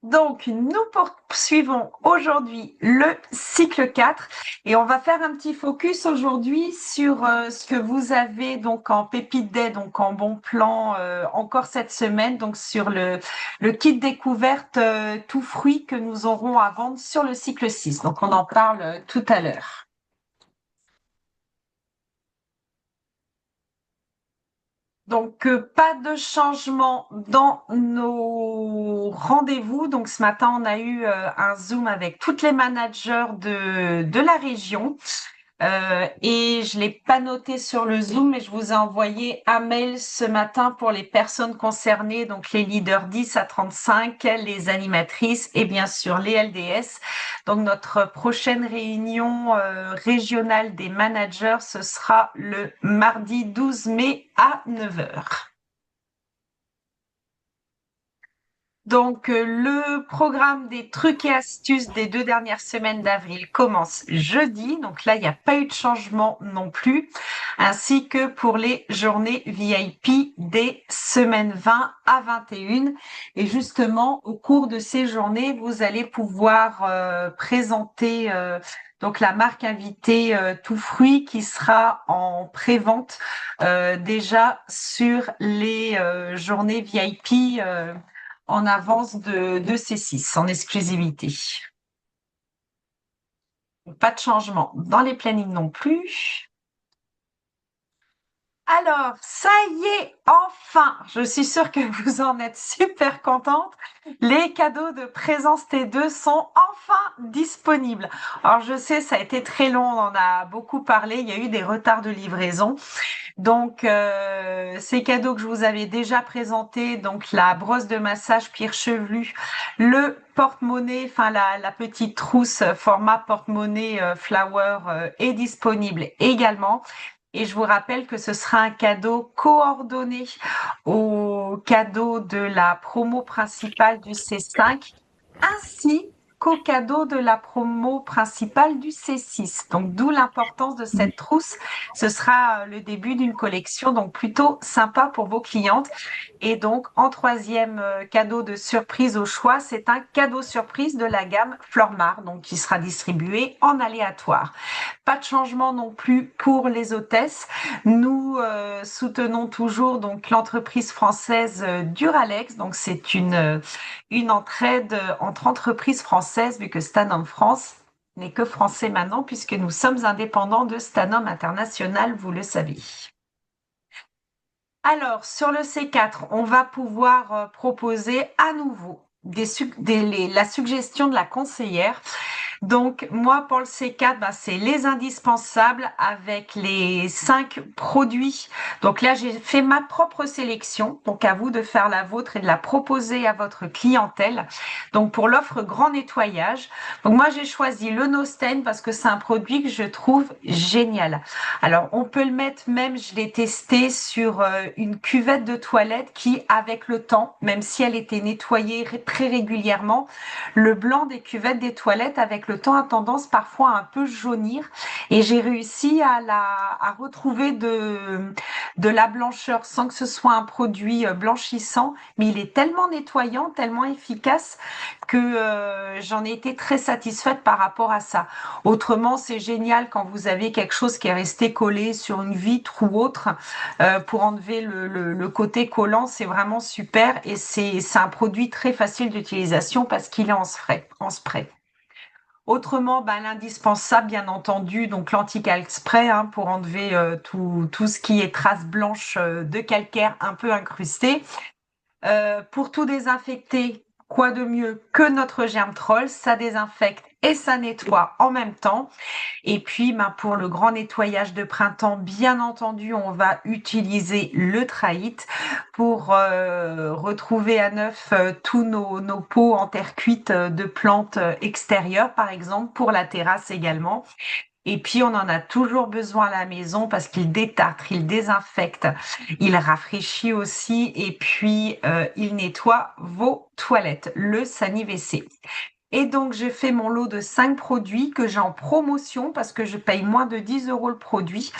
Donc, nous poursuivons aujourd'hui le cycle 4 et on va faire un petit focus aujourd'hui sur ce que vous avez donc en pépite day, donc en bon plan encore cette semaine, donc sur le kit découverte tout fruit que nous aurons à vendre sur le cycle 6. Donc, on en parle tout à l'heure. Donc, pas de changement dans nos rendez-vous. Donc, ce matin, on a eu un Zoom avec toutes les managers de la région. Et je l'ai pas noté sur le Zoom, mais je vous ai envoyé un mail ce matin pour les personnes concernées, donc les leaders 10 à 35, les animatrices et bien sûr les LDS. Donc notre prochaine réunion régionale des managers, ce sera le mardi 12 mai à 9 heures. Donc, le programme des trucs et astuces des 2 dernières semaines d'avril commence jeudi. Donc là, il n'y a pas eu de changement non plus, ainsi que pour les journées VIP des semaines 20 à 21. Et justement, au cours de ces journées, vous allez pouvoir présenter donc la marque invitée Tout Fruit qui sera en pré-vente déjà sur les journées VIP en avance de C6, en exclusivité. Pas de changement dans les plannings non plus. Alors, ça y est, enfin, je suis sûre que vous en êtes super contente. Les cadeaux de présence T2 sont enfin disponibles. Alors, je sais, ça a été très long, on en a beaucoup parlé, il y a eu des retards de livraison. Donc, ces cadeaux que je vous avais déjà présentés, donc la brosse de massage Pierre Chevelu, le porte-monnaie, enfin la petite trousse format porte-monnaie flower est disponible également. Et je vous rappelle que ce sera un cadeau coordonné au cadeau de la promo principale du C5 ainsi qu'au cadeau de la promo principale du C6. Donc, d'où l'importance de cette trousse. Ce sera le début d'une collection, donc plutôt sympa pour vos clientes. Et donc, en troisième cadeau de surprise au choix, c'est un cadeau surprise de la gamme Flormar, donc qui sera distribué en aléatoire. Pas de changement non plus pour les hôtesses. Nous soutenons toujours donc l'entreprise française Duralex. Donc c'est une entraide entre entreprises françaises vu que Stanom France n'est que français maintenant puisque nous sommes indépendants de Stanom International, vous le savez. Alors, sur le C4, on va pouvoir proposer à nouveau la suggestion de la conseillère. Donc, moi, pour le C4, bah, c'est les indispensables avec les 5 produits. Donc là, j'ai fait ma propre sélection. Donc, à vous de faire la vôtre et de la proposer à votre clientèle. Donc, pour l'offre grand nettoyage. Donc, moi, j'ai choisi le No Stain parce que c'est un produit que je trouve génial. Alors, on peut le mettre même, je l'ai testé sur une cuvette de toilette qui, avec le temps, même si elle était nettoyée très régulièrement, le blanc des cuvettes des toilettes, avec le temps, a tendance parfois à un peu jaunir. Et j'ai réussi à retrouver de la blancheur sans que ce soit un produit blanchissant, mais il est tellement nettoyant, tellement efficace que j'en ai été très satisfaite par rapport à ça. Autrement, c'est génial quand vous avez quelque chose qui est resté collé sur une vitre ou autre pour enlever le côté collant, c'est vraiment super et c'est un produit très facile d'utilisation parce qu'il est en spray. Autrement, ben, l'indispensable, bien entendu, donc l'anti-calc spray hein, pour enlever tout ce qui est traces blanches de calcaire un peu incrustées. Pour tout désinfecter, quoi de mieux que notre Germtroll? Ça désinfecte et ça nettoie en même temps. Et puis, ben, pour le grand nettoyage de printemps, bien entendu, on va utiliser le Traït pour retrouver à neuf tous nos pots en terre cuite de plantes extérieures, par exemple, pour la terrasse également. Et puis, on en a toujours besoin à la maison parce qu'il détartre, il désinfecte, il rafraîchit aussi et puis il nettoie vos toilettes, le Sani WC. Et donc, j'ai fait mon lot de 5 produits que j'ai en promotion parce que je paye moins de 10 euros le produit.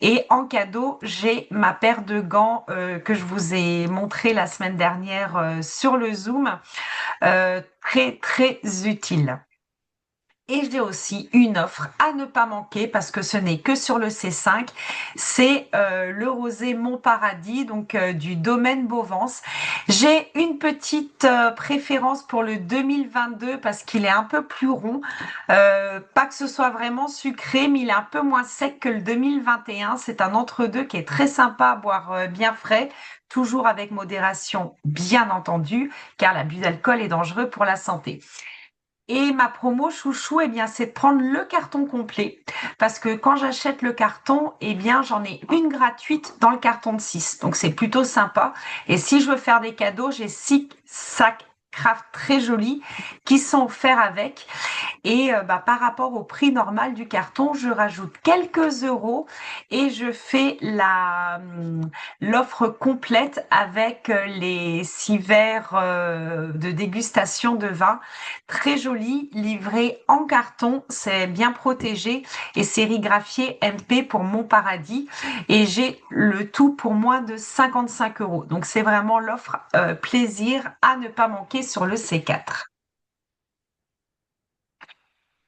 Et en cadeau, j'ai ma paire de gants que je vous ai montré la semaine dernière sur le Zoom, très très utile. Et j'ai aussi une offre à ne pas manquer parce que ce n'est que sur le C5. C'est le rosé Mon Paradis, donc du domaine Bovance. J'ai une petite préférence pour le 2022 parce qu'il est un peu plus rond. Pas que ce soit vraiment sucré, mais il est un peu moins sec que le 2021. C'est un entre-deux qui est très sympa à boire bien frais. Toujours avec modération, bien entendu, car l'abus d'alcool est dangereux pour la santé. Et ma promo chouchou, eh bien, c'est de prendre le carton complet. Parce que quand j'achète le carton, eh bien, j'en ai une gratuite dans le carton de 6. Donc, c'est plutôt sympa. Et si je veux faire des cadeaux, j'ai 6 sacs craft très jolis qui sont offerts avec. Et par rapport au prix normal du carton, je rajoute quelques euros et je fais l'offre complète avec les 6 verres de dégustation de vin. Très joli, livré en carton, c'est bien protégé et sérigraphié MP pour Mon Paradis. Et j'ai le tout pour moins de 55 euros. Donc c'est vraiment l'offre plaisir à ne pas manquer sur le C4.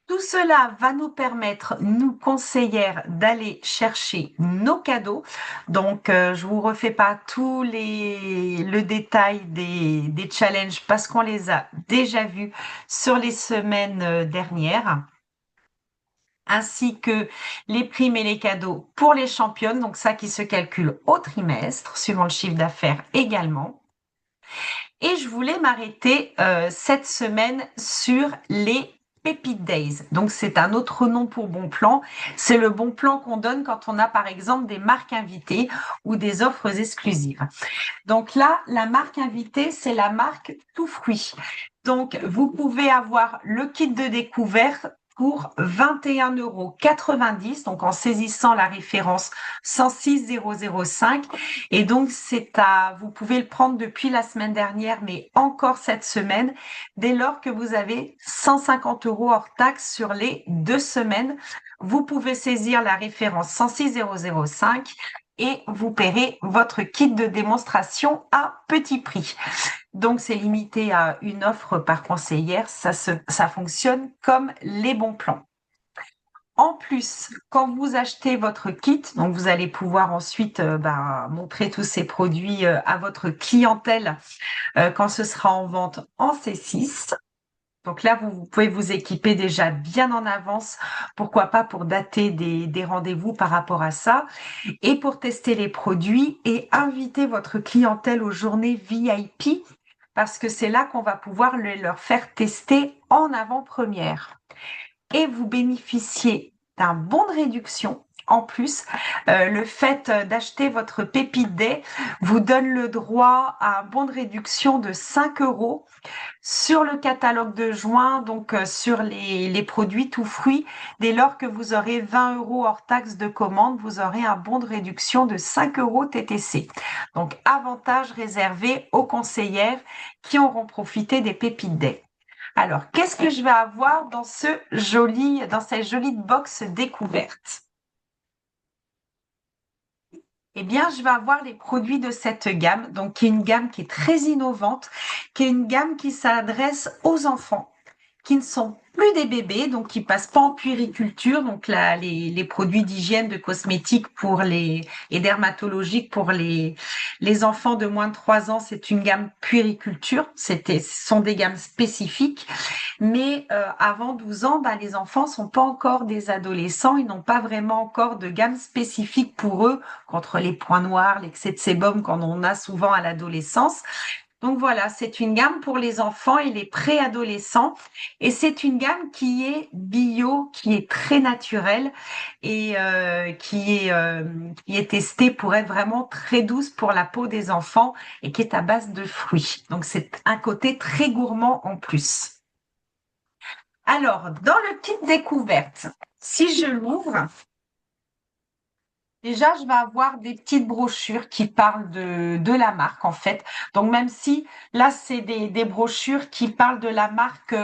Tout cela va nous permettre, nous conseillères, d'aller chercher nos cadeaux. Donc, je vous refais pas le détail des challenges parce qu'on les a déjà vus sur les semaines dernières, ainsi que les primes et les cadeaux pour les championnes. Donc, ça qui se calcule au trimestre, suivant le chiffre d'affaires également. Et je voulais m'arrêter cette semaine sur les Pépite Days. Donc c'est un autre nom pour bon plan. C'est le bon plan qu'on donne quand on a par exemple des marques invitées ou des offres exclusives. Donc là, la marque invitée, c'est la marque Tout Fruit. Donc vous pouvez avoir le kit de découverte pour 21,90 €, donc en saisissant la référence 160005. Et donc, vous pouvez le prendre depuis la semaine dernière, mais encore cette semaine, dès lors que vous avez 150 € hors taxe sur les 2 semaines. Vous pouvez saisir la référence 160005 et vous paierez votre kit de démonstration à petit prix. Donc, c'est limité à une offre par conseillère. Ça fonctionne comme les bons plans. En plus, quand vous achetez votre kit, donc vous allez pouvoir ensuite montrer tous ces produits à votre clientèle quand ce sera en vente en C6. Donc là, vous pouvez vous équiper déjà bien en avance, pourquoi pas pour dater des rendez-vous par rapport à ça, et pour tester les produits et inviter votre clientèle aux journées VIP, parce que c'est là qu'on va pouvoir leur faire tester en avant-première. Et vous bénéficiez d'un bon de réduction. En plus, le fait d'acheter votre Pépite Day vous donne le droit à un bon de réduction de 5 € sur le catalogue de juin, donc sur les produits tout fruits. Dès lors que vous aurez 20 € hors taxe de commande, vous aurez un bon de réduction de 5 € TTC. Donc, avantage réservé aux conseillères qui auront profité des Pépites Day. Alors, qu'est-ce que je vais avoir dans cette jolie box découverte? Eh bien, je vais avoir les produits de cette gamme, donc qui est une gamme qui est très innovante, qui est une gamme qui s'adresse aux enfants, qui ne sont plus des bébés, donc qui passent pas en puériculture, donc là, les produits d'hygiène, de cosmétiques et dermatologiques pour les enfants de moins de 3 ans, c'est une gamme puériculture, ce sont des gammes spécifiques. Mais avant 12 ans, les enfants sont pas encore des adolescents, ils n'ont pas vraiment encore de gamme spécifique pour eux contre les points noirs, l'excès de sébum qu'on en a souvent à l'adolescence. Donc voilà, c'est une gamme pour les enfants et les préadolescents et c'est une gamme qui est bio, qui est très naturelle et qui est testée pour être vraiment très douce pour la peau des enfants et qui est à base de fruits. Donc c'est un côté très gourmand en plus. Alors, dans le kit découverte, si je l'ouvre, déjà, je vais avoir des petites brochures qui parlent de la marque, en fait. Donc, même si là, c'est des brochures qui parlent de la marque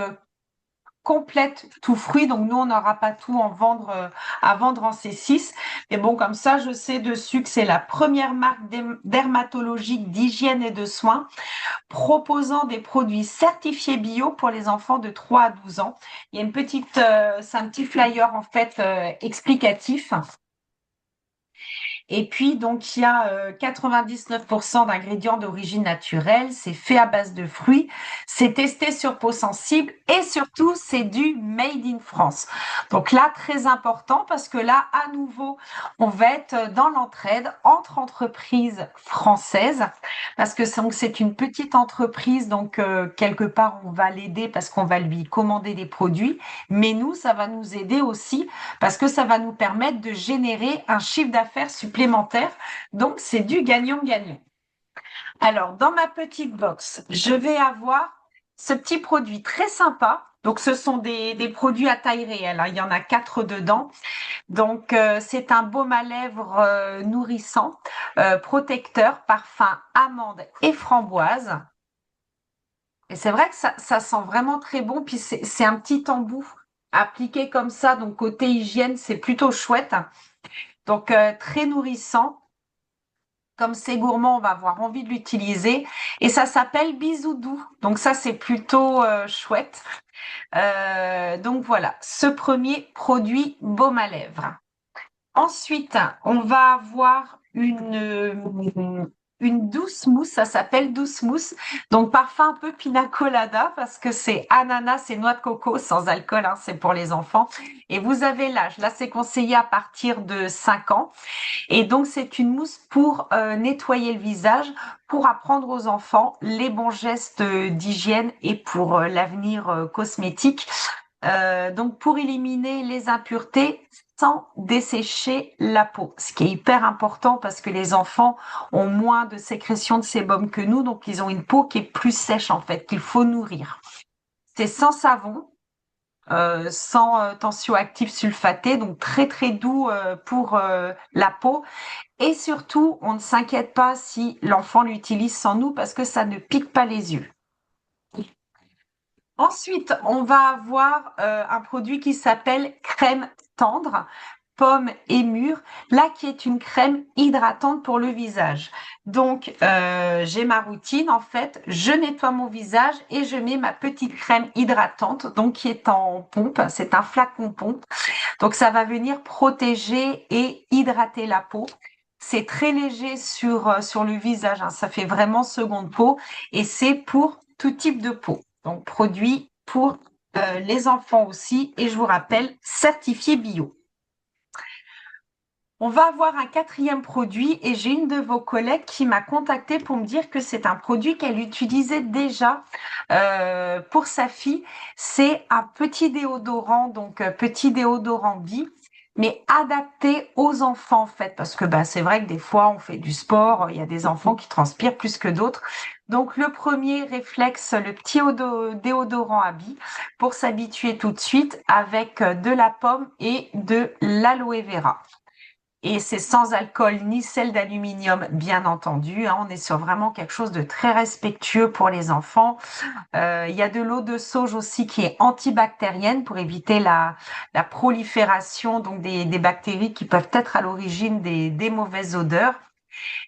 complète tout fruit. Donc nous, on n'aura pas tout à vendre en C6. Mais bon, comme ça, je sais dessus que c'est la première marque dermatologique d'hygiène et de soins proposant des produits certifiés bio pour les enfants de 3 à 12 ans. Il y a c'est un petit flyer en fait explicatif. Et puis, donc, il y a 99% d'ingrédients d'origine naturelle, c'est fait à base de fruits, c'est testé sur peau sensible et surtout, c'est du made in France. Donc là, très important parce que là, à nouveau, on va être dans l'entraide entre entreprises françaises parce que c'est une petite entreprise, donc quelque part, on va l'aider parce qu'on va lui commander des produits, mais nous, ça va nous aider aussi parce que ça va nous permettre de générer un chiffre d'affaires supplémentaire. Donc, c'est du gagnant-gagnant. Alors, dans ma petite box, je vais avoir ce petit produit très sympa. Donc, ce sont des produits à taille réelle, hein. Il y en a 4 dedans. Donc, c'est un baume à lèvres nourrissant, protecteur, parfum amande et framboise. Et c'est vrai que ça sent vraiment très bon. Puis, c'est un petit embout appliqué comme ça. Donc, côté hygiène, c'est plutôt chouette. Donc, très nourrissant. Comme c'est gourmand, on va avoir envie de l'utiliser. Et ça s'appelle Bisoudou. Donc ça, c'est plutôt chouette. Donc voilà, ce premier produit baume à lèvres. Ensuite, on va avoir une douce mousse, ça s'appelle douce mousse. Donc parfum un peu pina colada parce que c'est ananas et noix de coco sans alcool, hein, c'est pour les enfants. Et vous avez l'âge, là c'est conseillé à partir de 5 ans. Et donc, c'est une mousse pour nettoyer le visage, pour apprendre aux enfants les bons gestes d'hygiène et pour l'avenir cosmétique. Donc, pour éliminer les impuretés sans dessécher la peau, ce qui est hyper important parce que les enfants ont moins de sécrétion de sébum que nous, donc ils ont une peau qui est plus sèche en fait, qu'il faut nourrir. C'est sans savon, sans tensioactif sulfaté, donc très très doux pour la peau. Et surtout, on ne s'inquiète pas si l'enfant l'utilise sans nous parce que ça ne pique pas les yeux. Ensuite, on va avoir un produit qui s'appelle crème tendre, pomme et mûre, là qui est une crème hydratante pour le visage. Donc, j'ai ma routine en fait, je nettoie mon visage et je mets ma petite crème hydratante, donc qui est en pompe, c'est un flacon pompe. Donc, ça va venir protéger et hydrater la peau. C'est très léger sur le visage, hein. Ça fait vraiment seconde peau et c'est pour tout type de peau. Donc, produit pour les enfants aussi et je vous rappelle, certifié bio. On va avoir un quatrième produit et j'ai une de vos collègues qui m'a contacté pour me dire que c'est un produit qu'elle utilisait déjà pour sa fille. C'est un petit déodorant, donc petit déodorant Bi, mais adapté aux enfants en fait, parce que c'est vrai que des fois on fait du sport, il y a des enfants qui transpirent plus que d'autres. Donc le premier réflexe, le petit déodorant à billes pour s'habituer tout de suite avec de la pomme et de l'aloe vera. Et c'est sans alcool ni sel d'aluminium, bien entendu, hein. On est sur vraiment quelque chose de très respectueux pour les enfants. Il y a de l'eau de sauge aussi qui est antibactérienne pour éviter la prolifération donc des bactéries qui peuvent être à l'origine des mauvaises odeurs.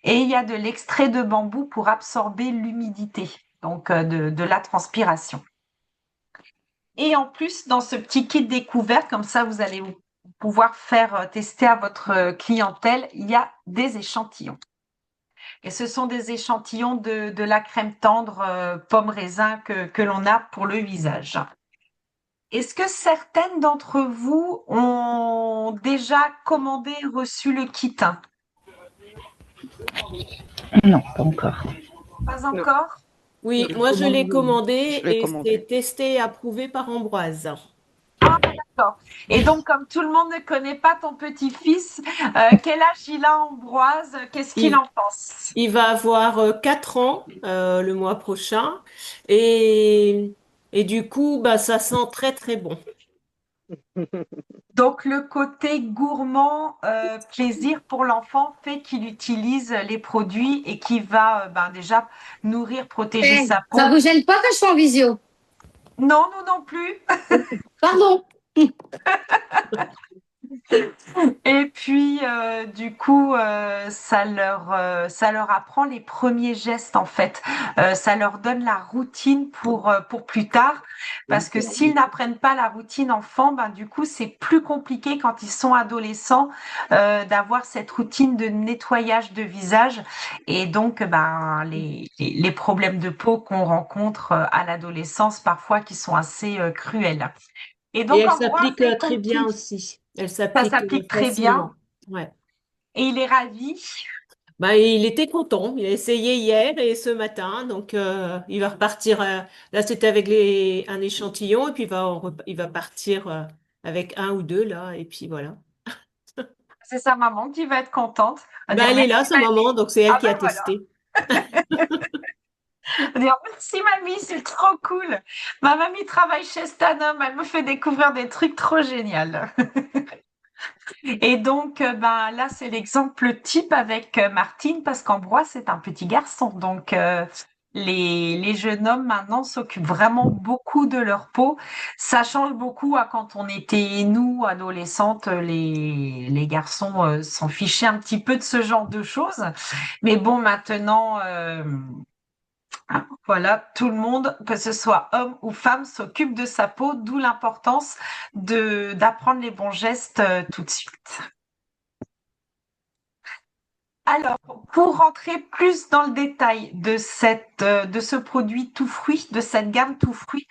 Et il y a de l'extrait de bambou pour absorber l'humidité, donc de la transpiration. Et en plus, dans ce petit kit découverte, comme ça, vous allez pouvoir faire tester à votre clientèle, il y a des échantillons. Et ce sont des échantillons de la crème tendre pomme raisin que l'on a pour le visage. Est-ce que certaines d'entre vous ont déjà commandé et reçu le kit? Non, pas encore. Pas Non. encore? Oui, Non, moi je l'ai commandé je l'ai et commandé. c'est testé et approuvé par Ambroise. Ah, d'accord. Et donc, comme tout le monde ne connaît pas ton petit-fils, quel âge il a, Ambroise? Qu'est-ce qu'il Il, en pense? il va avoir 4 ans le mois prochain et, et du coup, ça sent très très bon. Donc, le côté gourmand, plaisir pour l'enfant fait qu'il utilise les produits et qui va déjà nourrir, protéger sa Ça peau. vous gêne pas que je sois en visio? Non, nous non plus. Pardon. Et puis, du coup, ça leur apprend les premiers gestes, en fait. Ça leur donne la routine pour plus tard. Parce que s'ils n'apprennent pas la routine enfant, ben, du coup, c'est plus compliqué quand ils sont adolescents, d'avoir cette routine de nettoyage de visage. Et donc, ben, les problèmes de peau qu'on rencontre à l'adolescence, parfois, qui sont assez, cruels. Et Et donc, elle en gros, s'applique c'est ton très bien petit, aussi. Elle ça s'applique s'applique très bien. facilement. Ouais. Et il est ravi. Bah, il était content. Il a essayé hier et ce matin. Donc, il va repartir. Là, c'était avec un échantillon. Et puis, il va partir avec un ou deux, là. Et puis, voilà. C'est sa maman qui va être contente. On va Bah, dire elle est merci là, sa mamie. maman. Donc, c'est elle Ah qui ben a voilà. testé. On va dire merci mamie, c'est trop cool. Ma mamie travaille chez Stanum, elle me fait découvrir des trucs trop géniaux. Et donc, ben là, c'est l'exemple type avec Martine, parce qu'Ambroise, c'est un petit garçon. Donc, les jeunes hommes maintenant s'occupent vraiment beaucoup de leur peau. Ça change beaucoup à quand on était, nous, adolescentes, les garçons s'en fichaient un petit peu de ce genre de choses. Mais bon, maintenant, voilà, tout le monde, que ce soit homme ou femme, s'occupe de sa peau, d'où l'importance d'apprendre les bons gestes tout de suite. Alors, pour rentrer plus dans le détail de ce produit tout fruit, de cette gamme tout fruit,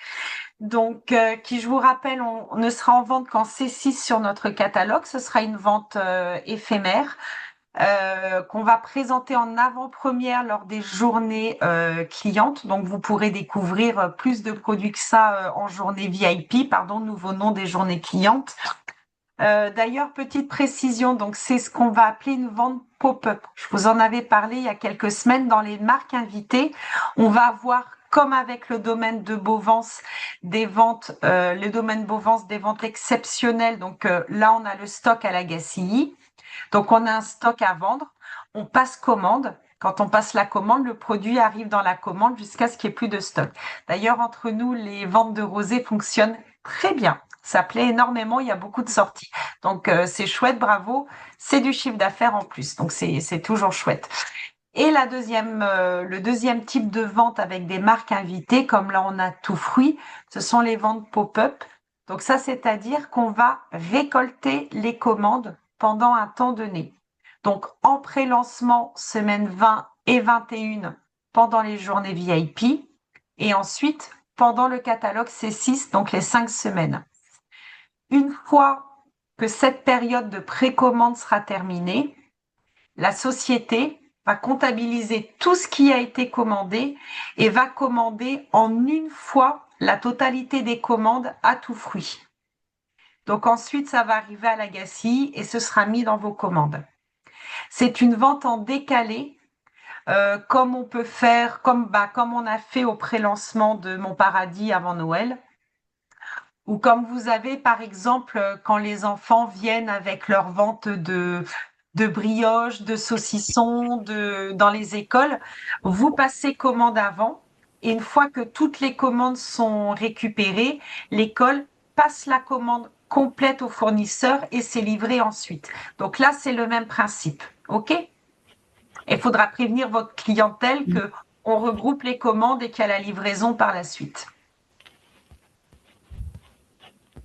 donc qui, je vous rappelle, on ne sera en vente qu'en C6 sur notre catalogue. Ce sera une vente éphémère qu'on va présenter en avant-première lors des journées clientes. Donc, vous pourrez découvrir plus de produits que ça en journée VIP, pardon, nouveau nom des journées clientes. D'ailleurs, petite précision, donc c'est ce qu'on va appeler une vente pop-up. Je vous en avais parlé il y a quelques semaines dans les marques invitées. On va avoir, comme avec le domaine de Beauvance, des ventes, le domaine Beauvance, des ventes exceptionnelles. Donc là, on a le stock à la Gacilly. Donc on a un stock à vendre. On passe commande. Quand on passe la commande, le produit arrive dans la commande jusqu'à ce qu'il n'y ait plus de stock. D'ailleurs, entre nous, les ventes de rosé fonctionnent très bien. Ça plaît énormément, il y a beaucoup de sorties. Donc c'est chouette, bravo. C'est du chiffre d'affaires en plus, donc c'est toujours chouette. Et le deuxième type de vente avec des marques invitées, comme là on a tout fruit, ce sont les ventes pop-up. Donc ça, c'est-à-dire qu'on va récolter les commandes pendant un temps donné. Donc en pré-lancement, semaine 20 et 21 pendant les journées VIP, et ensuite pendant le catalogue C6, donc les 5 semaines. Une fois que cette période de précommande sera terminée, la société va comptabiliser tout ce qui a été commandé et va commander en une fois la totalité des commandes à tout fruit. Donc ensuite, ça va arriver à l'Agassi et ce sera mis dans vos commandes. C'est une vente en décalé, comme on peut faire, comme on a fait au pré-lancement de Mon Paradis avant Noël. Ou comme vous avez, par exemple, quand les enfants viennent avec leur vente de brioches, de saucissons, dans les écoles, vous passez commande avant. Et une fois que toutes les commandes sont récupérées, l'école passe la commande complète au fournisseur et c'est livré ensuite. Donc là, c'est le même principe. OK? Il faudra prévenir votre clientèle que on regroupe les commandes et qu'il y a la livraison par la suite.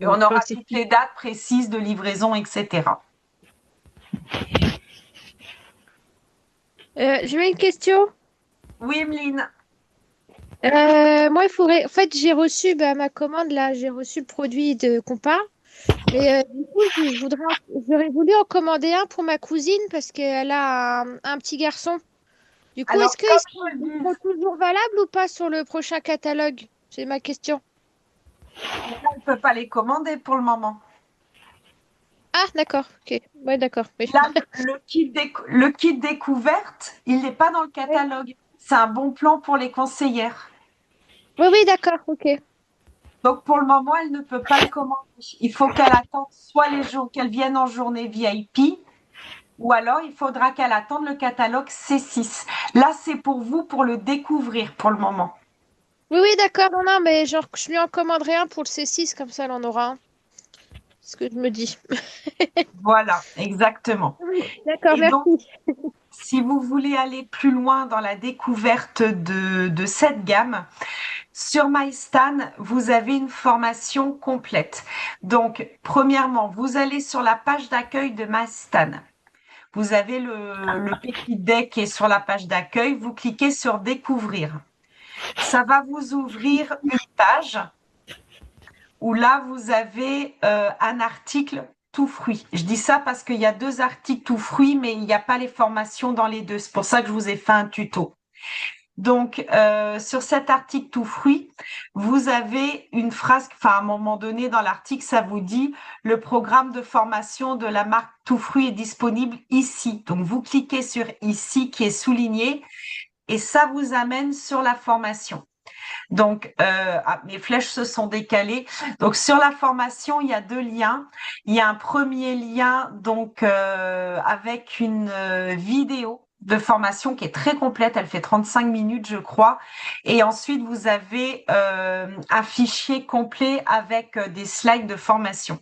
Et on aura toutes les dates précises de livraison, etc. J'avais une question. Oui, Emeline. Moi, il faudrait. En fait, j'ai reçu ma commande là, j'ai reçu le produit de compas. Mais du coup, j'aurais voulu en commander un pour ma cousine parce qu'elle a un petit garçon. Du coup, Alors, est-ce qu'ils comme sont, je ils le dis, sont toujours valables ou pas sur le prochain catalogue? C'est ma question. on ne peut pas les commander pour le moment. Ah, d'accord. Ok. Ouais, d'accord. Oui. Là, le kit découverte, il n'est pas dans le Oui, catalogue. C'est un bon plan pour les conseillères. oui, oui, d'accord. Ok. Donc, pour le moment, elle ne peut pas le commander. Il faut qu'elle attende soit les jours qu'elle vienne en journée VIP, ou alors il faudra qu'elle attende le catalogue C6. Là, c'est pour vous pour le découvrir pour le moment. Oui, oui, d'accord. Non, non, mais genre, je lui en commanderai un pour le C6, comme ça, elle en aura un. C'est ce que je me dis. Voilà, exactement. D'accord, Et donc, merci. si vous voulez aller plus loin dans la découverte de cette gamme, sur MyStan, vous avez une formation complète. Donc, premièrement, vous allez sur la page d'accueil de MyStan. Vous avez le petit deck qui est sur la page d'accueil. Vous cliquez sur Découvrir. Ça va vous ouvrir une page où là, vous avez un article tout fruit. Je dis ça parce qu'il y a 2 articles tout fruit, mais il n'y a pas les formations dans les 2. C'est pour ça que je vous ai fait un tuto. Donc, sur cet article tout fruit, vous avez une phrase, enfin, à un moment donné dans l'article, ça vous dit le programme de formation de la marque tout fruit est disponible ici. Donc, vous cliquez sur ici qui est souligné et ça vous amène sur la formation. Donc, mes flèches se sont décalées. Donc, sur la formation, il y a 2 liens. Il y a un premier lien, donc, avec une vidéo de formation qui est très complète. Elle fait 35 minutes, je crois. Et ensuite, vous avez un fichier complet avec des slides de formation.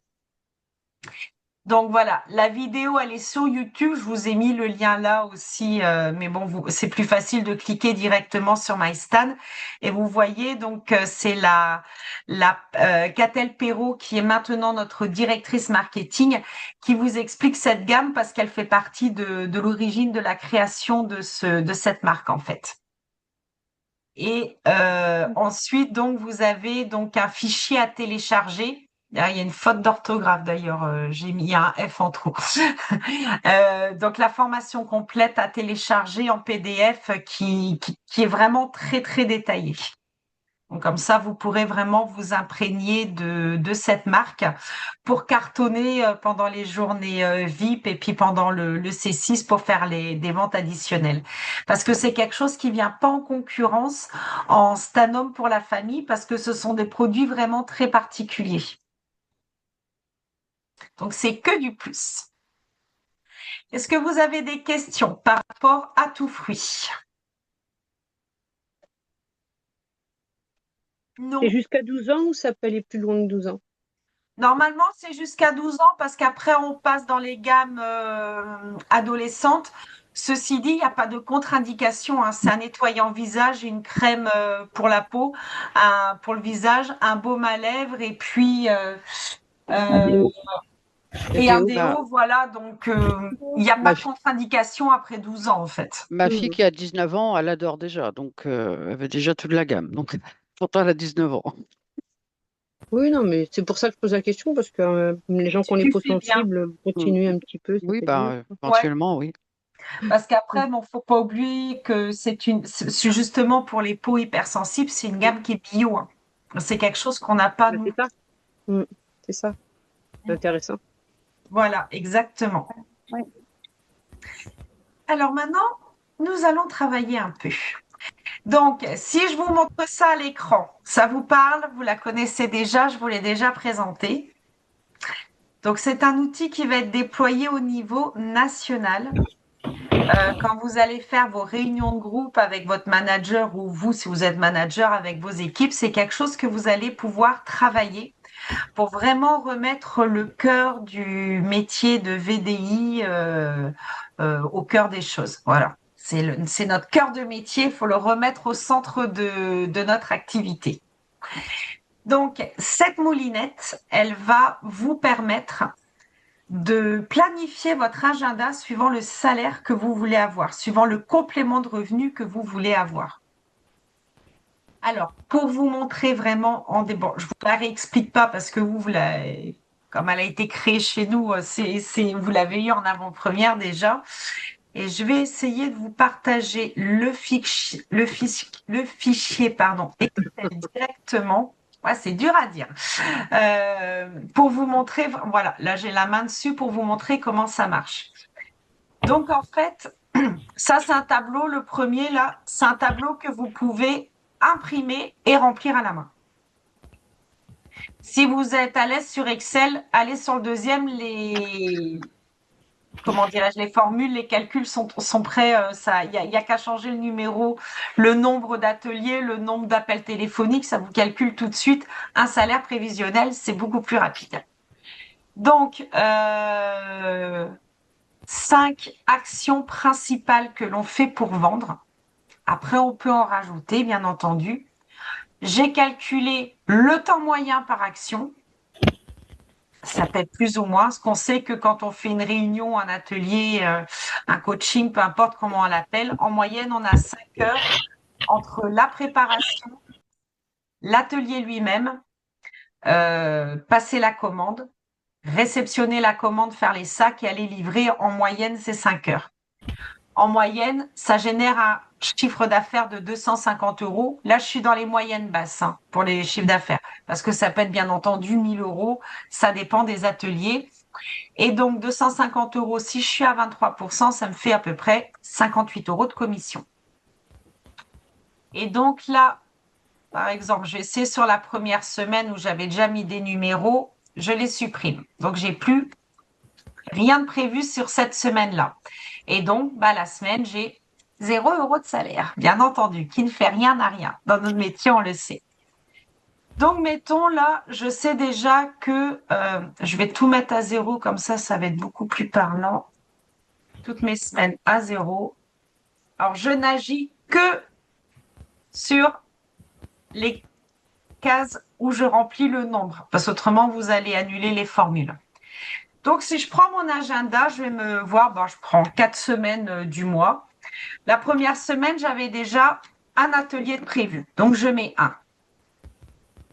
Donc voilà, la vidéo, elle est sur YouTube. Je vous ai mis le lien là aussi, mais bon, c'est plus facile de cliquer directement sur MyStan. Et vous voyez, donc c'est la Catel Perrault qui est maintenant notre directrice marketing, qui vous explique cette gamme parce qu'elle fait partie de l'origine de la création de cette marque en fait. Et ensuite, donc, vous avez donc un fichier à télécharger. Ah, il y a une faute d'orthographe d'ailleurs, j'ai mis un F en trop. Donc la formation complète à télécharger en PDF qui est vraiment très très détaillée. Donc, comme ça, vous pourrez vraiment vous imprégner de cette marque pour cartonner pendant les journées VIP et puis pendant le C6 pour faire des ventes additionnelles. Parce que c'est quelque chose qui vient pas en concurrence en Stanome pour la famille parce que ce sont des produits vraiment très particuliers. Donc, c'est que du plus. Est-ce que vous avez des questions par rapport à tout fruit? Non. C'est jusqu'à 12 ans ou ça peut aller plus loin que 12 ans? Normalement, c'est jusqu'à 12 ans parce qu'après, on passe dans les gammes adolescentes. Ceci dit, il n'y a pas de contre-indication, hein. C'est un nettoyant visage, une crème pour la peau, pour le visage, un baume à lèvres et puis Un euh, déo. et un Déo. déo. Voilà, donc il n'y a Ma, pas de fi- contre-indication après 12 ans en fait. ma fille Mhm. qui a 19 ans, elle adore déjà, donc elle veut déjà toute la gamme. Donc pourtant elle a 19 ans. Oui, non, mais c'est pour ça que je pose la question, parce que les gens qui ont les Tu peaux fais bien. sensibles Mm. continuent un petit peu, ça Oui, fait du bien. bah Ouais, éventuellement, oui. parce qu'après, bon, faut pas oublier que c'est justement pour les peaux hypersensibles, c'est une gamme qui est bio, hein. C'est quelque chose qu'on n'a pas, Bah, nous. c'est ça. Mm. C'est ça. C'est intéressant. Voilà, exactement. Ouais. Alors maintenant, nous allons travailler un peu. Donc, si je vous montre ça à l'écran, ça vous parle, vous la connaissez déjà, je vous l'ai déjà présentée. Donc, c'est un outil qui va être déployé au niveau national. Quand vous allez faire vos réunions de groupe avec votre manager ou vous, si vous êtes manager avec vos équipes, c'est quelque chose que vous allez pouvoir travailler pour vraiment remettre le cœur du métier de VDI au cœur des choses. Voilà. C'est notre cœur de métier, il faut le remettre au centre de notre activité. Donc, cette moulinette, elle va vous permettre de planifier votre agenda suivant le salaire que vous voulez avoir, suivant le complément de revenu que vous voulez avoir. Alors, pour vous montrer vraiment en bon, je vous la réexplique pas parce que comme elle a été créée chez nous, vous l'avez eu en avant-première déjà. Et je vais essayer de vous partager le fichier, pardon, Excel directement. Ouais, c'est dur à dire. Pour vous montrer, voilà, là j'ai la main dessus pour vous montrer comment ça marche. Donc en fait, ça c'est un tableau, le premier là, c'est un tableau que vous pouvez imprimer et remplir à la main. Si vous êtes à l'aise sur Excel, allez sur le deuxième, comment dirais-je, les formules, les calculs sont prêts. Il y a qu'à changer le numéro, le nombre d'ateliers, le nombre d'appels téléphoniques, ça vous calcule tout de suite un salaire prévisionnel, c'est beaucoup plus rapide. Donc, 5 actions principales que l'on fait pour vendre. Après, on peut en rajouter, bien entendu. J'ai calculé le temps moyen par action. Ça peut être plus ou moins, parce qu'on sait que quand on fait une réunion, un atelier, un coaching, peu importe comment on l'appelle, en moyenne, on a 5 heures entre la préparation, l'atelier lui-même, passer la commande, réceptionner la commande, faire les sacs et aller livrer. En moyenne, c'est 5 heures. En moyenne, ça génère un chiffre d'affaires de 250 euros. Là, je suis dans les moyennes basses pour les chiffres d'affaires, parce que ça peut être bien entendu 1000 euros, ça dépend des ateliers. Et donc, 250 euros, si je suis à 23%, ça me fait à peu près 58 euros de commission. Et donc là, par exemple, je vais essayer sur la première semaine où j'avais déjà mis des numéros, je les supprime. Donc, j'ai plus rien de prévu sur cette semaine-là. Et donc, la semaine, j'ai 0 euros de salaire, bien entendu, qui ne fait rien à rien. Dans notre métier, on le sait. Donc, mettons là, je sais déjà que je vais tout mettre à 0, comme ça va être beaucoup plus parlant. Toutes mes semaines à 0. Alors, je n'agis que sur les cases où je remplis le nombre, parce qu'autrement, vous allez annuler les formules. Donc, si je prends mon agenda, je vais me voir, je prends 4 semaines du mois. La première semaine, j'avais déjà un atelier de prévu, donc je mets 1.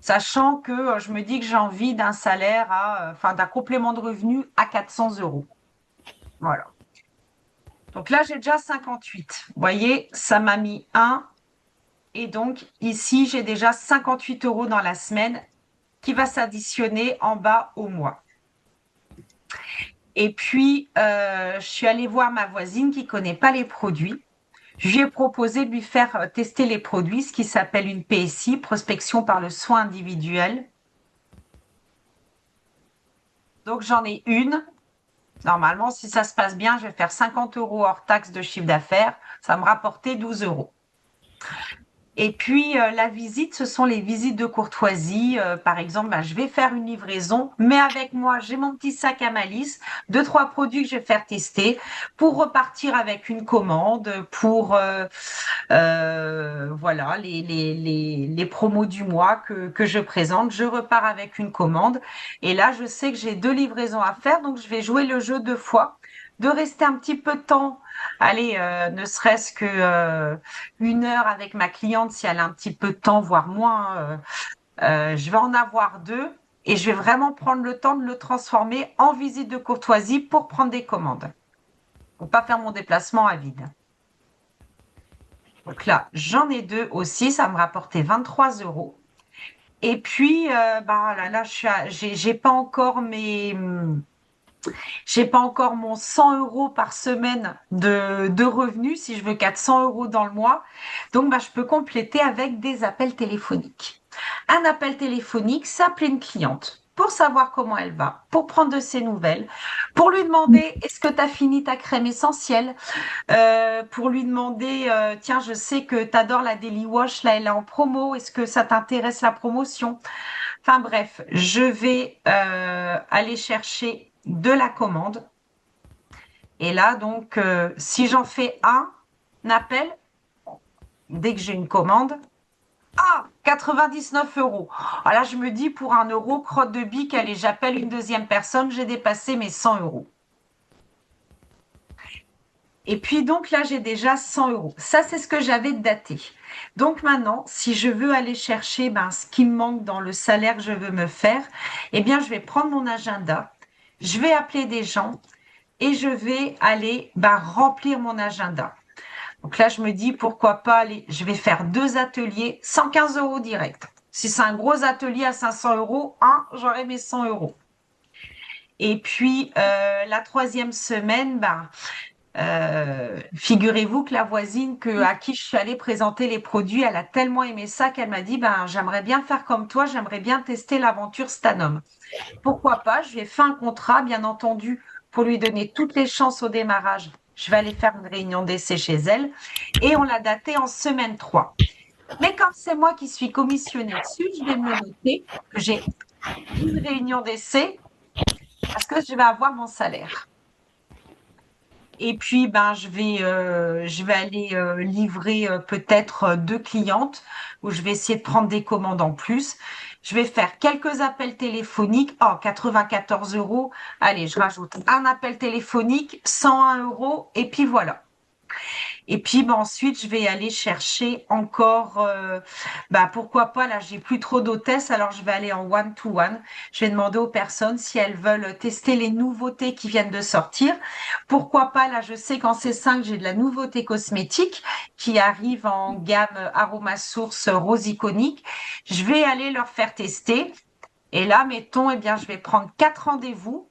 Sachant que je me dis que j'ai envie d'un salaire d'un complément de revenu à 400 euros. Voilà. Donc là, j'ai déjà 58. Vous voyez, ça m'a mis 1. Et donc, ici, j'ai déjà 58 euros dans la semaine qui va s'additionner en bas au mois. Et puis, je suis allée voir ma voisine qui ne connaît pas les produits. Je lui ai proposé de lui faire tester les produits, ce qui s'appelle une PSI, prospection par le soin individuel. Donc, j'en ai une. Normalement, si ça se passe bien, je vais faire 50 euros hors taxe de chiffre d'affaires. Ça va me rapporter 12 euros. Et puis, la visite, ce sont les visites de courtoisie. Par exemple, je vais faire une livraison, mais avec moi, j'ai mon petit sac à malice, 2-3 produits que je vais faire tester pour repartir avec une commande, pour voilà les promos du mois que je présente. Je repars avec une commande. Et là, je sais que j'ai 2 livraisons à faire, donc je vais jouer le jeu 2 fois, de rester un petit peu de temps. Allez, ne serait-ce que 1 heure avec ma cliente, si elle a un petit peu de temps, voire moins, je vais en avoir 2 et je vais vraiment prendre le temps de le transformer en visite de courtoisie pour prendre des commandes. Pour pas faire mon déplacement à vide. Donc là, j'en ai 2 aussi, ça me rapportait 23 euros. Et puis, là, j'ai pas encore j'ai pas encore mon 100 euros par semaine de revenus si je veux 400 euros dans le mois. Donc, je peux compléter avec des appels téléphoniques. Un appel téléphonique, c'est appeler une cliente pour savoir comment elle va, pour prendre de ses nouvelles, pour lui demander est-ce que tu as fini ta crème essentielle, pour lui demander tiens, je sais que tu adores la Daily Wash, là elle est en promo, est-ce que ça t'intéresse la promotion? Enfin bref, je vais aller chercher de la commande. Et là, donc, si j'en fais un appel, dès que j'ai une commande, 99 euros. Alors là, je me dis, pour 1 euro, crotte de bique, allez, j'appelle une deuxième personne, j'ai dépassé mes 100 euros. Et puis, donc là, j'ai déjà 100 euros. Ça, c'est ce que j'avais daté. Donc maintenant, si je veux aller chercher ce qui me manque dans le salaire que je veux me faire, eh bien, je vais prendre mon agenda, je vais appeler des gens et je vais aller remplir mon agenda. Donc là, je me dis, pourquoi pas aller, je vais faire 2 ateliers, 115 euros direct. Si c'est un gros atelier à 500 euros, j'aurai mes 100 euros. Et puis, la 3e semaine, figurez-vous que la voisine à qui je suis allée présenter les produits, elle a tellement aimé ça qu'elle m'a dit, j'aimerais bien faire comme toi, j'aimerais bien tester l'aventure Stanum. Pourquoi pas? Je lui ai fait un contrat, bien entendu, pour lui donner toutes les chances au démarrage, je vais aller faire une réunion d'essai chez elle et on l'a datée en semaine 3. Mais comme c'est moi qui suis commissionnée dessus, je vais me le noter que j'ai une réunion d'essai parce que je vais avoir mon salaire. Et puis, ben, je vais aller livrer peut-être 2 clientes où je vais essayer de prendre des commandes en plus. Je vais faire quelques appels téléphoniques. Oh, 94 euros. Allez, je rajoute un appel téléphonique, 101 euros. Et puis voilà. Et puis bah, ensuite, je vais aller chercher encore, bah, pourquoi pas, là, j'ai plus trop d'hôtesses, alors je vais aller en one-to-one. Je vais demander aux personnes si elles veulent tester les nouveautés qui viennent de sortir. Pourquoi pas, là, je sais qu'en C5, j'ai de la nouveauté cosmétique qui arrive en gamme Aroma Source Rose Iconique. Je vais aller leur faire tester. Et là, mettons, eh bien, je vais prendre 4 rendez-vous.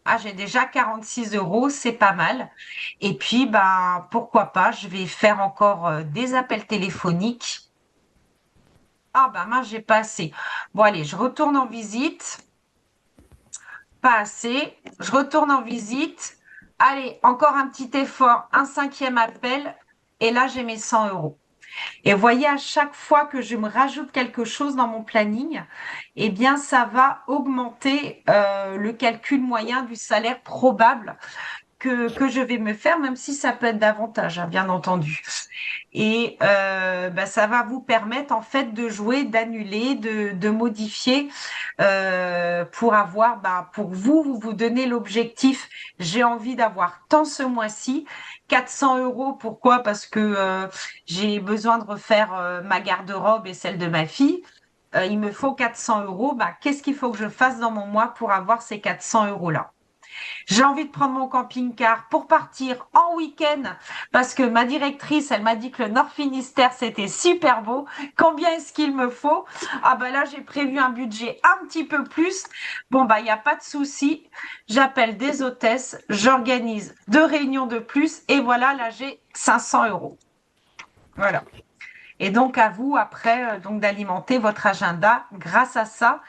Ah, j'ai déjà 46 euros, c'est pas mal. Et puis, ben, pourquoi pas, je vais faire encore des appels téléphoniques. Ah, ben, mince, j'ai pas assez. Bon, allez, je retourne en visite. Pas assez. Je retourne en visite. Allez, encore un petit effort, un 5e appel. Et là, j'ai mes 100 euros. Et voyez, à chaque fois que je me rajoute quelque chose dans mon planning, eh bien, ça va augmenter le calcul moyen du salaire probable que je vais me faire, même si ça peut être davantage, hein, bien entendu. Et bah, ça va vous permettre en fait de jouer, d'annuler, de modifier pour avoir, bah, pour vous, vous donnez l'objectif. J'ai envie d'avoir tant ce mois-ci. 400 euros, pourquoi? Parce que j'ai besoin de refaire ma garde-robe et celle de ma fille. Il me faut 400 euros. Bah, qu'est-ce qu'il faut que je fasse dans mon mois pour avoir ces 400 euros-là? J'ai envie de prendre mon camping-car pour partir en week-end parce que ma directrice, elle m'a dit que le Nord Finistère, c'était super beau. Combien est-ce qu'il me faut? Ah ben là, j'ai prévu un budget un petit peu plus. Bon, bah, il n'y a pas de souci. J'appelle des hôtesses, j'organise 2 réunions de plus et voilà, là, j'ai 500 euros. Voilà. Et donc, à vous, après, donc d'alimenter votre agenda grâce à ça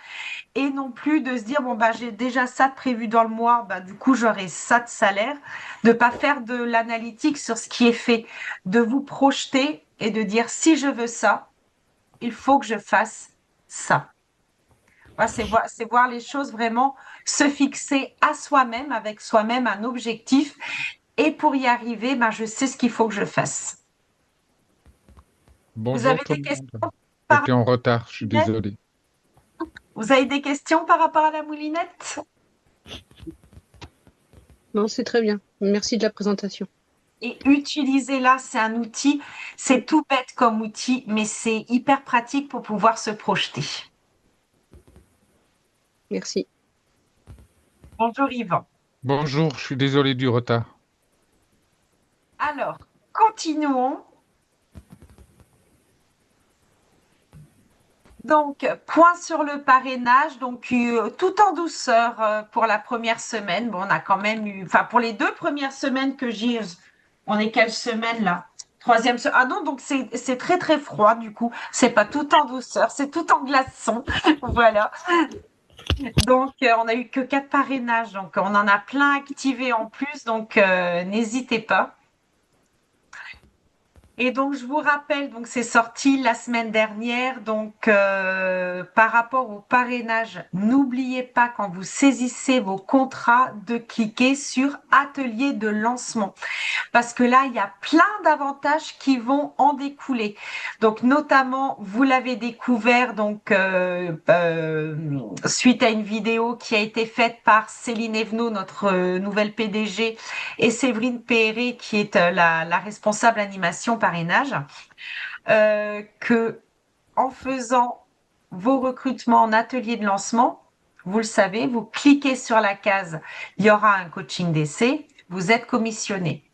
et non plus de se dire bon bah j'ai déjà ça de prévu dans le mois, bah du coup j'aurai ça de salaire, de pas faire de l'analytique sur ce qui est fait, de vous projeter et de dire si je veux ça, il faut que je fasse ça. Voilà, c'est voir les choses vraiment, se fixer à soi-même, avec soi-même un objectif et pour y arriver, bah, je sais ce qu'il faut que je fasse. Vous Bonjour avez tout des le questions monde. par J'étais en retard, je suis rapport à la moulinette? désolé. Vous avez des questions par rapport à la moulinette? Non, c'est très bien. Merci de la présentation. Et utilisez-la, c'est un outil, c'est tout bête comme outil, mais c'est hyper pratique pour pouvoir se projeter. Merci. Bonjour Yvan. Bonjour, je suis désolé du retard. Alors, continuons. Donc, point sur le parrainage, donc tout en douceur pour la première semaine. Bon, on a quand même eu, enfin pour les 2 premières semaines que j'ai, on est quelle semaine là? Troisième semaine. Ah non, donc c'est très très froid du coup. C'est pas tout en douceur, c'est tout en glaçon. Voilà. Donc, on a eu que 4 parrainages, donc on en a plein activés en plus, donc n'hésitez pas. Et donc, je vous rappelle, donc c'est sorti la semaine dernière. Donc, par rapport au parrainage, n'oubliez pas quand vous saisissez vos contrats de cliquer sur Atelier de lancement, parce que là, il y a plein d'avantages qui vont en découler. Donc, notamment, vous l'avez découvert donc suite à une vidéo qui a été faite par Céline Evenot, notre nouvelle PDG, et Séverine Péré, qui est la responsable animation parrainage, que en faisant vos recrutements en atelier de lancement, vous le savez, vous cliquez sur la case, il y aura un coaching d'essai, vous êtes commissionné.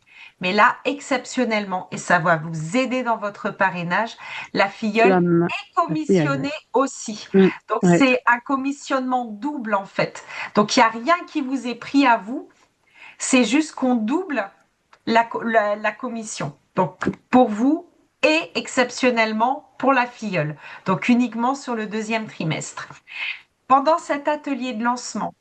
Mais là, exceptionnellement, et ça va vous aider dans votre parrainage, la filleule est La commissionnée aussi. Mm, Donc, ouais. c'est un commissionnement double en fait. Donc, il n'y a rien qui vous est pris à vous. C'est juste qu'on double la commission. Donc, pour vous et exceptionnellement pour la filleule. Donc, uniquement sur le 2e trimestre. Pendant cet atelier de lancement,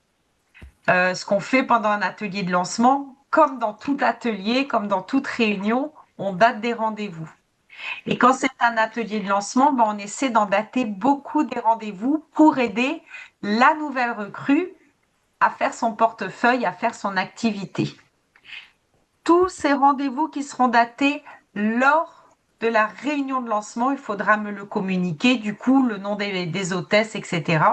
ce qu'on fait pendant un atelier de lancement, comme dans tout atelier, comme dans toute réunion, on date des rendez-vous. Et quand c'est un atelier de lancement, ben, on essaie d'en dater beaucoup des rendez-vous pour aider la nouvelle recrue à faire son portefeuille, à faire son activité. Tous ces rendez-vous qui seront datés lors de la réunion de lancement, il faudra me le communiquer, du coup, le nom des hôtesses, etc.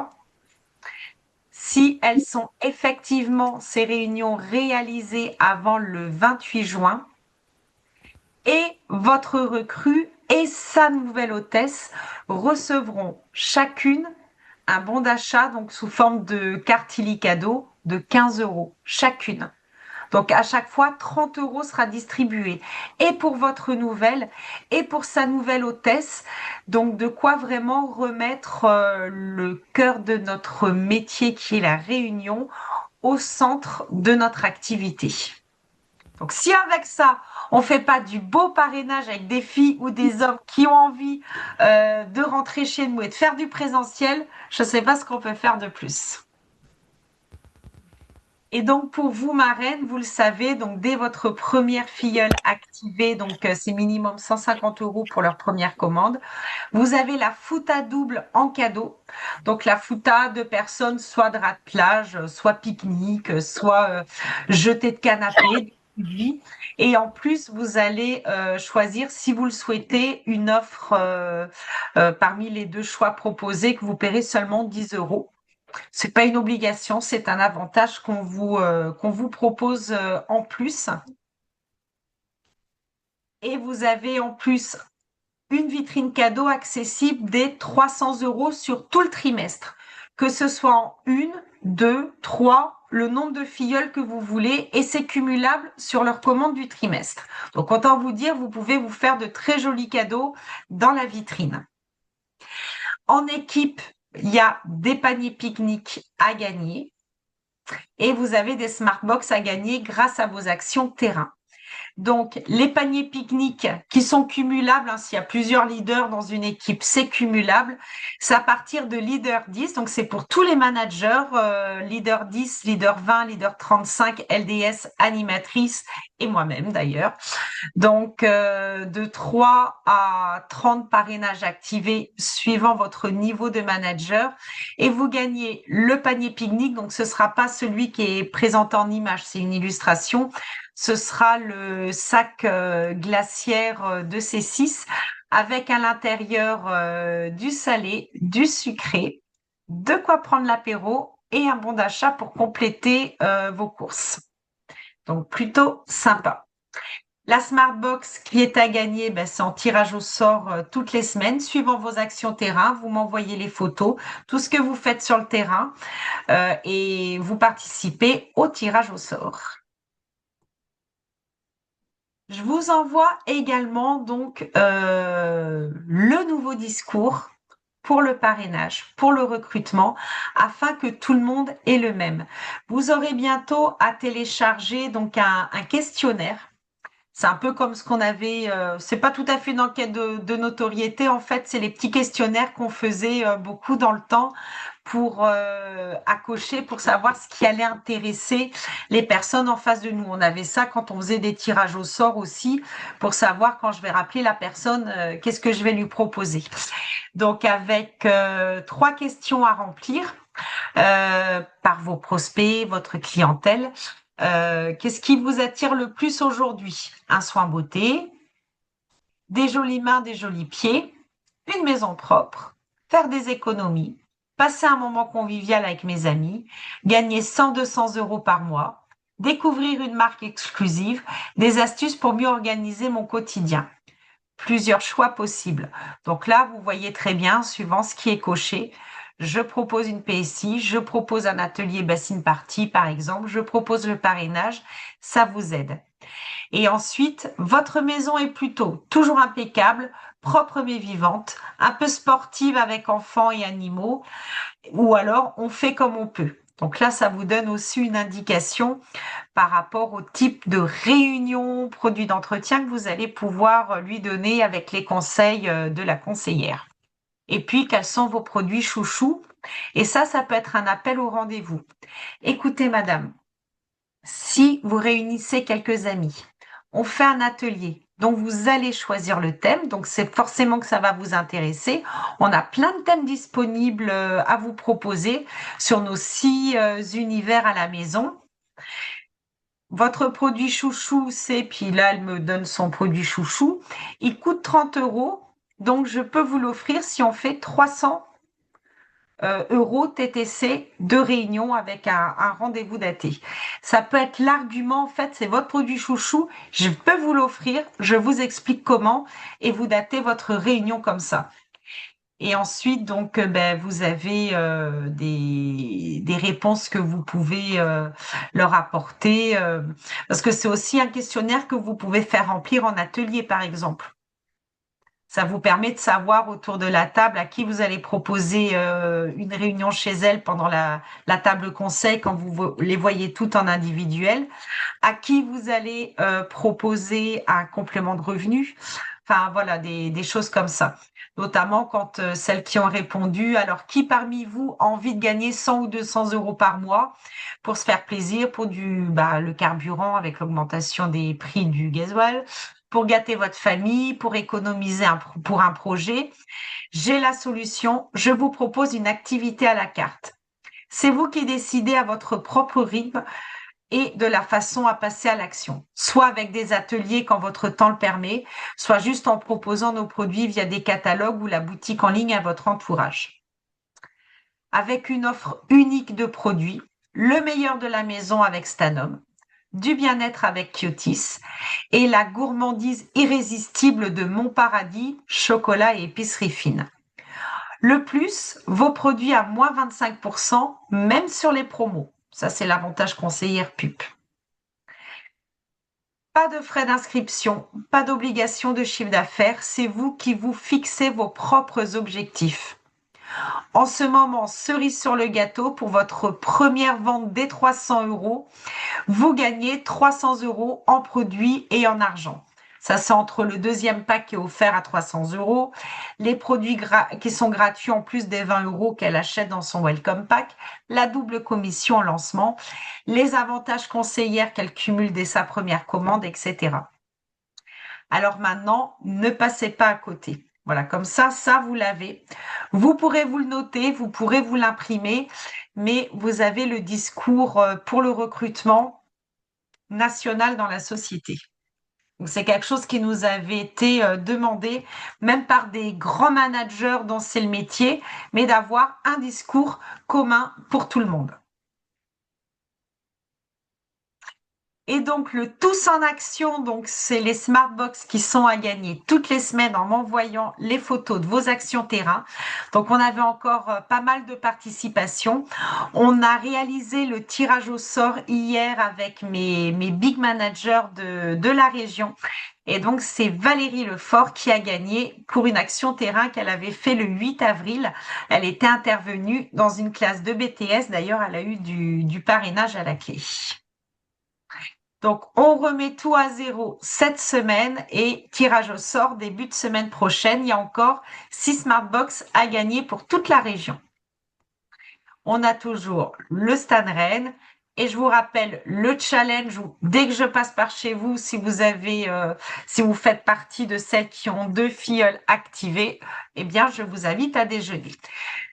Si elles sont effectivement ces réunions réalisées avant le 28 juin, et votre recrue et sa nouvelle hôtesse recevront chacune un bon d'achat, donc sous forme de carte Illy cadeau de 15 € chacune. Donc à chaque fois, 30 € sera distribué. Et pour votre nouvelle, et pour sa nouvelle hôtesse. Donc de quoi vraiment remettre le cœur de notre métier qui est la réunion au centre de notre activité. Donc si avec ça, on fait pas du beau parrainage avec des filles ou des hommes qui ont envie de rentrer chez nous et de faire du présentiel, je ne sais pas ce qu'on peut faire de plus. Et donc pour vous, marraines, vous le savez, donc dès votre première filleule activée, donc c'est minimum 150 € pour leur première commande, vous avez la fouta double en cadeau. Donc la fouta de personnes, soit drap de plage, soit pique-nique, soit jeté de canapé. Et en plus, vous allez choisir, si vous le souhaitez, une offre parmi les 2 choix proposés que vous paierez seulement 10 €. C'est pas une obligation, c'est un avantage qu'on vous propose en plus. Et vous avez en plus une vitrine cadeau accessible dès 300 € sur tout le trimestre, que ce soit en 1, 2, 3, le nombre de filleuls que vous voulez, et c'est cumulable sur leur commande du trimestre. Donc autant vous dire, vous pouvez vous faire de très jolis cadeaux dans la vitrine. En équipe, il y a des paniers pique-nique à gagner et vous avez des Smartbox à gagner grâce à vos actions terrain. Donc, les paniers pique-nique qui sont cumulables, hein, s'il y a plusieurs leaders dans une équipe, c'est cumulable. C'est à partir de leader 10, donc c'est pour tous les managers, leader 10, leader 20, leader 35, LDS, animatrice et moi-même d'ailleurs. Donc, de 3 à 30 parrainages activés suivant votre niveau de manager. Et vous gagnez le panier pique-nique, donc ce sera pas celui qui est présenté en image, c'est une illustration. Ce sera le sac glaciaire de C6 avec à l'intérieur du salé, du sucré, de quoi prendre l'apéro et un bon d'achat pour compléter vos courses. Donc plutôt sympa. La Smartbox qui est à gagner, ben, c'est en tirage au sort toutes les semaines, suivant vos actions terrain. Vous m'envoyez les photos, tout ce que vous faites sur le terrain et vous participez au tirage au sort. Je vous envoie également donc le nouveau discours pour le parrainage, pour le recrutement, afin que tout le monde ait le même. Vous aurez bientôt à télécharger donc un questionnaire. C'est un peu comme ce qu'on avait, c'est pas tout à fait une enquête de notoriété, en fait, c'est les petits questionnaires qu'on faisait beaucoup dans le temps pour à cocher, pour savoir ce qui allait intéresser les personnes en face de nous. On avait ça quand on faisait des tirages au sort aussi, pour savoir quand je vais rappeler la personne, qu'est-ce que je vais lui proposer. Donc avec 3 questions à remplir par vos prospects, votre clientèle. Qu'est-ce qui vous attire le plus aujourd'hui? Un soin beauté, des jolies mains, des jolis pieds, une maison propre, faire des économies, passer un moment convivial avec mes amis, gagner 100-200 € par mois, découvrir une marque exclusive, des astuces pour mieux organiser mon quotidien. Plusieurs choix possibles. Donc là, vous voyez très bien, suivant ce qui est coché, je propose une PSI, je propose un atelier bassine party, par exemple, je propose le parrainage, ça vous aide. Et ensuite, votre maison est plutôt toujours impeccable, propre mais vivante, un peu sportive avec enfants et animaux, ou alors on fait comme on peut. Donc là, ça vous donne aussi une indication par rapport au type de réunion, produit d'entretien que vous allez pouvoir lui donner avec les conseils de la conseillère. Et puis, quels sont vos produits chouchous Et ça peut être un appel au rendez-vous. Écoutez, madame, si vous réunissez quelques amis, on fait un atelier. Donc, vous allez choisir le thème. Donc, c'est forcément que ça va vous intéresser. On a plein de thèmes disponibles à vous proposer sur nos 6 univers à la maison. Votre produit chouchou, puis là, elle me donne son produit chouchou. Il coûte 30 euros. Donc, je peux vous l'offrir si on fait 300 euros TTC de réunion avec un rendez-vous daté. Ça peut être l'argument, en fait, c'est votre produit chouchou, je peux vous l'offrir, je vous explique comment et vous datez votre réunion comme ça. Et ensuite, donc, vous avez des réponses que vous pouvez leur apporter, parce que c'est aussi un questionnaire que vous pouvez faire remplir en atelier, par exemple. Ça vous permet de savoir autour de la table à qui vous allez proposer une réunion chez elle pendant la table conseil quand vous les voyez toutes en individuel, à qui vous allez proposer un complément de revenu. Enfin, voilà, des choses comme ça. Notamment quand celles qui ont répondu, alors qui parmi vous a envie de gagner 100 ou 200 euros par mois pour se faire plaisir, pour le carburant avec l'augmentation des prix du gasoil, pour gâter votre famille, pour économiser pour un projet. J'ai la solution, je vous propose une activité à la carte. C'est vous qui décidez à votre propre rythme et de la façon à passer à l'action, soit avec des ateliers quand votre temps le permet, soit juste en proposant nos produits via des catalogues ou la boutique en ligne à votre entourage. Avec une offre unique de produits, le meilleur de la maison avec Stanum, du bien-être avec Kyotis et la gourmandise irrésistible de Mon Paradis, chocolat et épicerie fine. Le plus, vos produits à moins 25%, même sur les promos. Ça, c'est l'avantage conseillère pub. Pas de frais d'inscription, pas d'obligation de chiffre d'affaires, c'est vous qui vous fixez vos propres objectifs. En ce moment, cerise sur le gâteau, pour votre première vente des 300 euros, vous gagnez 300 euros en produits et en argent. Ça, c'est entre le deuxième pack qui est offert à 300 euros, les produits qui sont gratuits en plus des 20 euros qu'elle achète dans son Welcome Pack, la double commission en lancement, les avantages conseillères qu'elle cumule dès sa première commande, etc. Alors maintenant, ne passez pas à côté. Voilà, comme ça, vous l'avez. Vous pourrez vous le noter, vous pourrez vous l'imprimer, mais vous avez le discours pour le recrutement national dans la société. Donc, c'est quelque chose qui nous avait été demandé, même par des grands managers dont c'est le métier, mais d'avoir un discours commun pour tout le monde. Et donc, le tous en action, donc c'est les Smartbox qui sont à gagner toutes les semaines en m'envoyant les photos de vos actions terrain. Donc, on avait encore pas mal de participation. On a réalisé le tirage au sort hier avec mes big managers de la région. Et donc, c'est Valérie Lefort qui a gagné pour une action terrain qu'elle avait fait le 8 avril. Elle était intervenue dans une classe de BTS. D'ailleurs, elle a eu du parrainage à la clé. Donc, on remet tout à zéro cette semaine et tirage au sort début de semaine prochaine. Il y a encore 6 Smartbox à gagner pour toute la région. On a toujours le Stade Rennes et je vous rappelle le challenge où dès que je passe par chez vous, si vous faites partie de celles qui ont 2 filleuls activés, eh bien, je vous invite à déjeuner.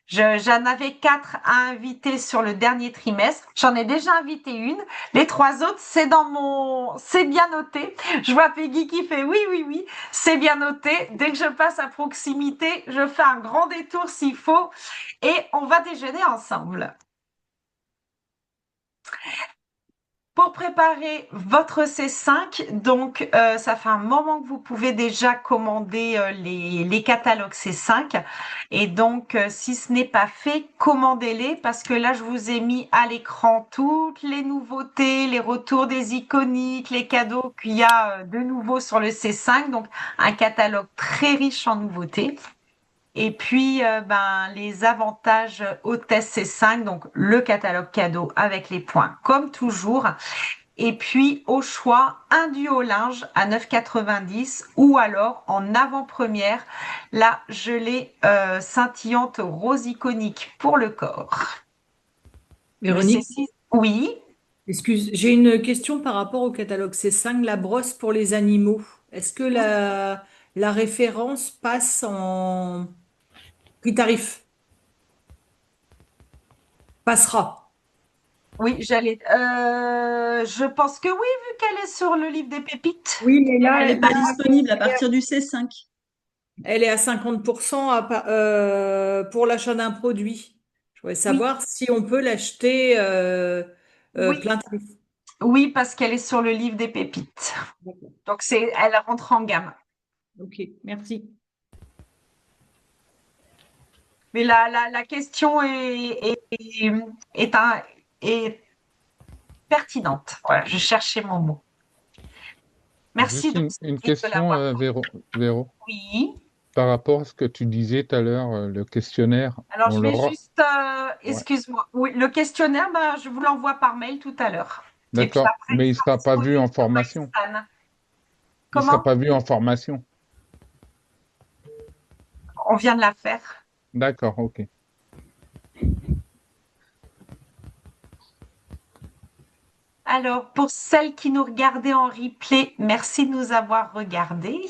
J'en avais 4 à inviter sur le dernier trimestre. J'en ai déjà invité une. Les 3 autres, c'est bien noté. Je vois Peggy qui fait oui, c'est bien noté. Dès que je passe à proximité, je fais un grand détour s'il faut et on va déjeuner ensemble. Pour préparer votre C5, donc ça fait un moment que vous pouvez déjà commander les catalogues C5 et donc si ce n'est pas fait, commandez-les parce que là je vous ai mis à l'écran toutes les nouveautés, les retours des iconiques, les cadeaux qu'il y a de nouveau sur le C5, donc un catalogue très riche en nouveautés. Et puis, les avantages au test C5, donc le catalogue cadeau avec les points, comme toujours. Et puis, au choix, un duo linge à 9,90 ou alors en avant-première, la gelée scintillante rose iconique pour le corps. Le Véronique, C6, oui, excuse, j'ai une question par rapport au catalogue C5, la brosse pour les animaux. Est-ce que la référence passe en prix tarif? Passera. oui, je pense que oui, vu qu'elle est sur le livre des pépites. Oui, mais Elle là, n'est pas disponible à partir du C5. elle est à 50% pour l'achat d'un produit. Je voudrais Oui, savoir si on peut l'acheter oui, plein tarif. oui, parce qu'elle est sur le livre des pépites. D'accord. Donc elle rentre en gamme. Ok, merci. Mais la question est pertinente. Voilà, je cherchais mon mot. Merci Juste de, une de question, l'avoir. Véro, Oui. par rapport à ce que tu disais tout à l'heure, le questionnaire, Alors, on je vais l'aura. juste, Ouais, excuse-moi. Oui, le questionnaire, bah, je vous l'envoie par mail tout à l'heure. Et puis d'accord. après, il Mais il sera sera pas vu en disponible sur formation. MySpan. Il sera Comment? pas vu en formation. On vient de la faire. D'accord, ok. Alors, pour celles qui nous regardaient en replay, merci de nous avoir regardés.